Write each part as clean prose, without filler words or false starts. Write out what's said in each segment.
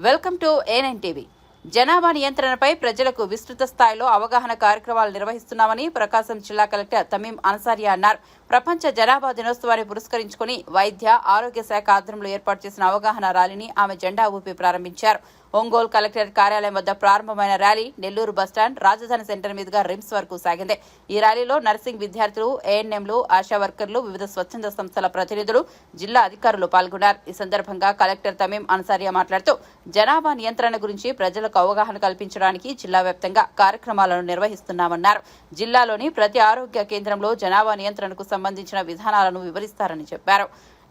Welcome to A9 TV. జనాభా నియంత్రణపై ప్రజలకు విస్తృత స్థాయిలో అవగాహన కార్యక్రమాలు నిర్వహిస్తున్నామని ప్రకాశం జిల్లా కలెక్టర్ తమీం అన్సారియా అన్నారు. ప్రపంచ జనాభా దినోత్సవాన్ని పురస్కరించుకుని వైద్య ఆరోగ్య శాఖ ఆధ్వర్యంలో ఏర్పాటు చేసిన అవగాహన ర్యాలీని ఆమె జెండా ఊపి ప్రారంభించారు. ఒంగోలు కలెక్టరేట్ కార్యాలయం వద్ద ప్రారంభమైన ర్యాలీ నెల్లూరు బస్టాండ్ రాజధాని సెంటర్ మీదుగా రిమ్స్ వరకు సాగింది. ఈ ర్యాలీలో నర్సింగ్ విద్యార్థులు, ఏఎన్ఎంలు, ఆశా వర్కర్లు, వివిధ స్వచ్ఛంద సంస్థల ప్రతినిధులు, జిల్లా అధికారులు పాల్గొన్నారు. ఈ సందర్భంగా కలెక్టర్ తమీం అన్సారియా మాట్లాడుతూ జనాభా నియంత్రణ గురించి ప్రజలకు అవగాహన కల్పించడానికి జిల్లా వ్యాప్తంగా కార్యక్రమాలను నిర్వహిస్తున్నామన్నారు. జిల్లాలోని ప్రతి ఆరోగ్య కేంద్రంలో జనాభా నియంత్రణకు సంబంధించిన విధానాలను వివరిస్తారని చెప్పారు.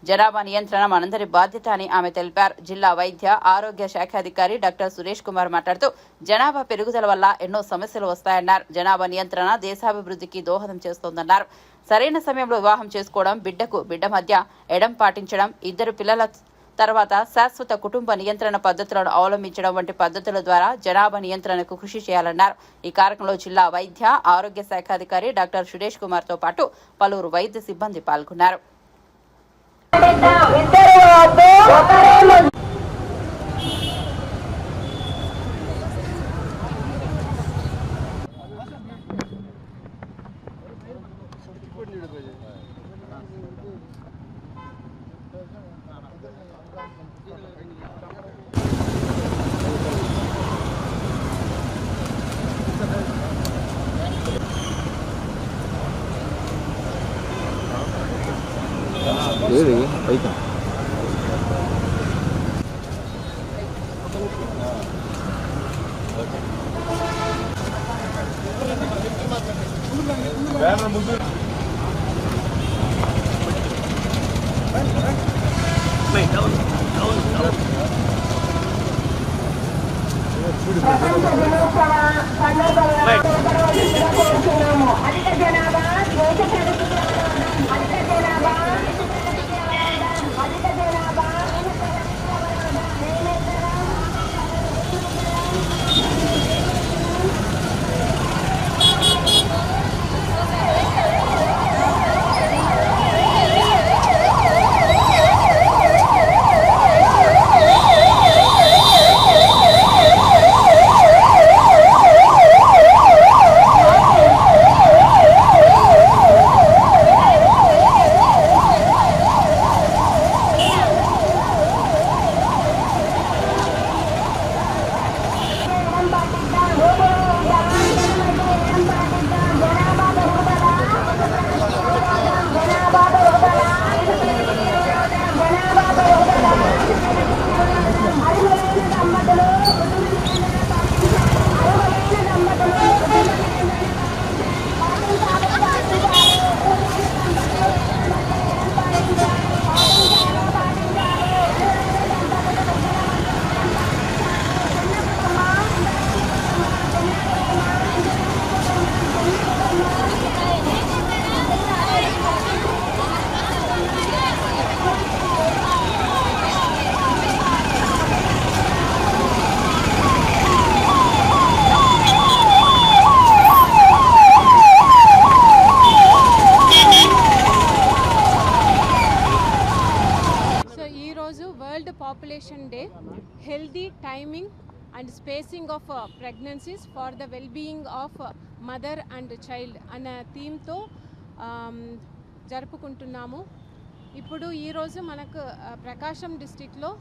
జనాభా నియంత్రణ మనందరి బాధ్యత అని ఆమె తెలిపారు. జిల్లా వైద్య ఆరోగ్య శాఖ అధికారి డాక్టర్ సురేష్ కుమార్ మాట్లాడుతూ జనాభా పెరుగుదల వల్ల ఎన్నో సమస్యలు వస్తాయన్నారు. జనాభా నియంత్రణ దేశాభివృద్ధికి దోహదం చేస్తోందన్నారు. సరైన సమయంలో వివాహం చేసుకోవడం, బిడ్డ మధ్య ఎడం పాటించడం, ఇద్దరు పిల్లల తర్వాత శాశ్వత కుటుంబ నియంత్రణ పద్ధతులను అవలంబించడం వంటి పద్ధతుల ద్వారా జనాభా నియంత్రణకు కృషి చేయాలన్నారు. ఈ కార్యక్రమంలో జిల్లా వైద్య ఆరోగ్య శాఖ అధికారి డాక్టర్ సురేష్ కుమార్ తో పాటు పలువురు వైద్య సిబ్బంది పాల్గొన్నారు. ఏది పైకి Population Day, healthy timing and spacing of pregnancies for the well-being of mother and child అనే థీమ్తో జరుపుకుంటున్నాము. ఇప్పుడు ఈరోజు మనకు ప్రకాశం డిస్టిక్లో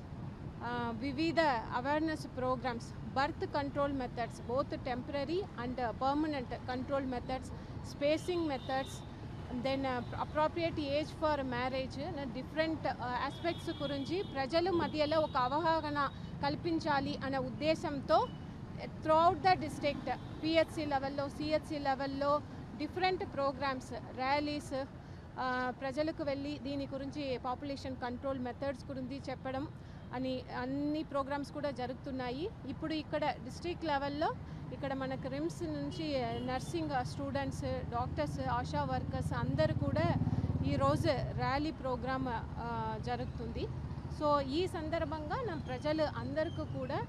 వివిధ awareness programs, birth control methods, both temporary and permanent control methods, spacing methods, then appropriate age for marriage, different aspects గురించి ప్రజల మధ్యలో ఒక అవగాహన కల్పించాలి అనే ఉద్దేశంతో త్రూఅవుట్ ద డిస్ట్రిక్ట్ పిహెచ్సి లెవెల్లో, సిహెచ్సి లెవెల్లో డిఫరెంట్ ప్రోగ్రామ్స్, ర్యాలీస్ ప్రజలకు వెళ్ళి దీని గురించి పాపులేషన్ కంట్రోల్ మెథడ్స్ గురించి చెప్పడం అని అన్ని ప్రోగ్రామ్స్ కూడా జరుగుతున్నాయి. ఇప్పుడు ఇక్కడ డిస్ట్రిక్ట్ లెవెల్లో ఇక్కడ మనకు రిమ్స్ నుంచి nursing students, doctors, ASHA workers అందరూ కూడా ఈరోజు ర్యాలీ ప్రోగ్రామ్ జరుగుతుంది. సో ఈ సందర్భంగా నా ప్రజలు అందరికీ కూడా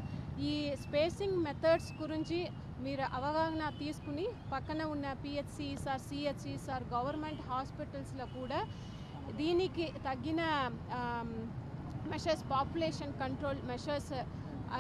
ఈ స్పేసింగ్ మెథడ్స్ గురించి మీరు అవగాహన తీసుకుని పక్కన ఉన్న పిహెచ్సిస్ ఆర్ సిహెచ్సిస్ ఆర్ గవర్నమెంట్ హాస్పిటల్స్లో కూడా దీనికి తగిన మెషర్స్, పాపులేషన్ కంట్రోల్ మెషర్స్ ఆ,